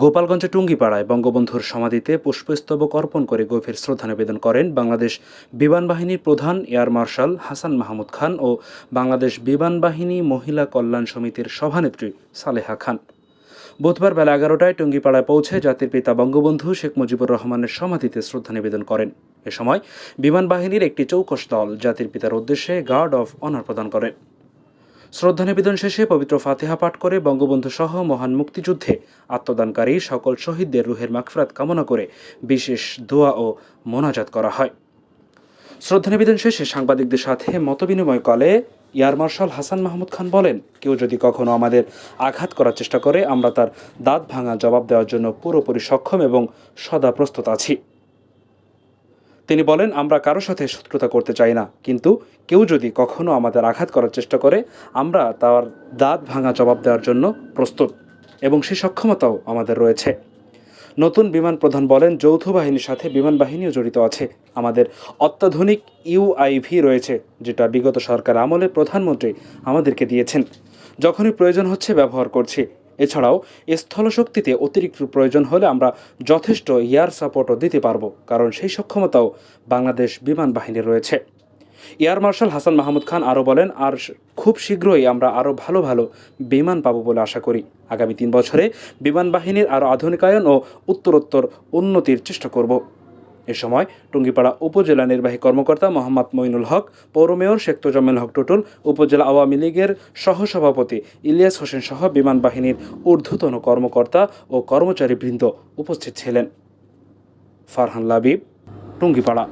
গোপালগঞ্জের টুঙ্গিপাড়ায় বঙ্গবন্ধুর সমাধিতে পুষ্পস্তবক অর্পণ করে গভীর শ্রদ্ধা নিবেদন করেন বাংলাদেশ বিমান বাহিনীর প্রধান এয়ার মার্শাল হাসান মাহমুদ খান ও বাংলাদেশ বিমান বাহিনী মহিলা কল্যাণ সমিতির সভানেত্রী সালেহা খান। বুধবার বেলা 11টায় টুঙ্গিপাড়ায় পৌঁছে জাতির পিতা বঙ্গবন্ধু শেখ মুজিবুর রহমানের সমাধিতে শ্রদ্ধা নিবেদন করেন। এ সময় বিমান বাহিনীর একটি চৌকস দল জাতির পিতার উদ্দেশ্যে গার্ড অফ অনার প্রদান করেন। শ্রদ্ধা নিবেদন শেষে পবিত্র ফাতিহা পাঠ করে বঙ্গবন্ধু সহ মহান মুক্তিযুদ্ধে আত্মদানকারী সকল শহীদদের রুহের মাগফিরাত কামনা করে বিশেষ দোয়া ও মোনাজাত করা হয়। শ্রদ্ধা নিবেদন শেষে সাংবাদিকদের সাথে মতবিনিময়কালে এয়ার মার্শাল হাসান মাহমুদ খান বলেন, কেউ যদি কখনো আমাদের আঘাত করার চেষ্টা করে আমরা তার দাঁত ভাঙা জবাব দেওয়ার জন্য পুরোপুরি সক্ষম এবং সদা প্রস্তুত আছি। তিনি বলেন, আমরা কারো সাথে শত্রুতা করতে চাই না, কিন্তু কেউ যদি কখনো আমাদের আঘাত করার চেষ্টা করে আমরা তার দাঁত ভাঙা জবাব দেওয়ার জন্য প্রস্তুত এবং সেই সক্ষমতাও আমাদের রয়েছে। নতুন বিমান প্রধান বলেন, যৌথ বাহিনীর সাথে বিমান বাহিনীও জড়িত আছে। আমাদের অত্যাধুনিক ইউআইভি রয়েছে, যেটা বিগত সরকার আমলে প্রধানমন্ত্রী আমাদেরকে দিয়েছেন। যখনই প্রয়োজন হচ্ছে ব্যবহার করছি। এছাড়াও স্থলশক্তিতে অতিরিক্ত প্রয়োজন হলে আমরা যথেষ্ট এয়ার সাপোর্টও দিতে পারবো, কারণ সেই সক্ষমতাও বাংলাদেশ বিমান বাহিনীর রয়েছে। এয়ার মার্শাল হাসান মাহমুদ খান আরও বলেন, আর খুব শীঘ্রই আমরা আরও ভালো ভালো বিমান পাবো বলে আশা করি। আগামী 3 বছরে বিমান বাহিনীর আরও আধুনিকায়ন ও উত্তরোত্তর উন্নতির চেষ্টা করব। এ সময় টুঙ্গিপাড়া উপজেলা নির্বাহী কর্মকর্তা মোহাম্মদ মঈনুল হক, পৌর মেয়র শেখ তোজাম্মেল হক টুটুল, উপজেলা আওয়ামী লীগের সহসভাপতি ইলিয়াস হোসেন সহ বিমান বাহিনীর ঊর্ধ্বতন কর্মকর্তা ও কর্মচারীবৃন্দ উপস্থিত ছিলেন। ফারহান লাবিব, টুঙ্গিপাড়া।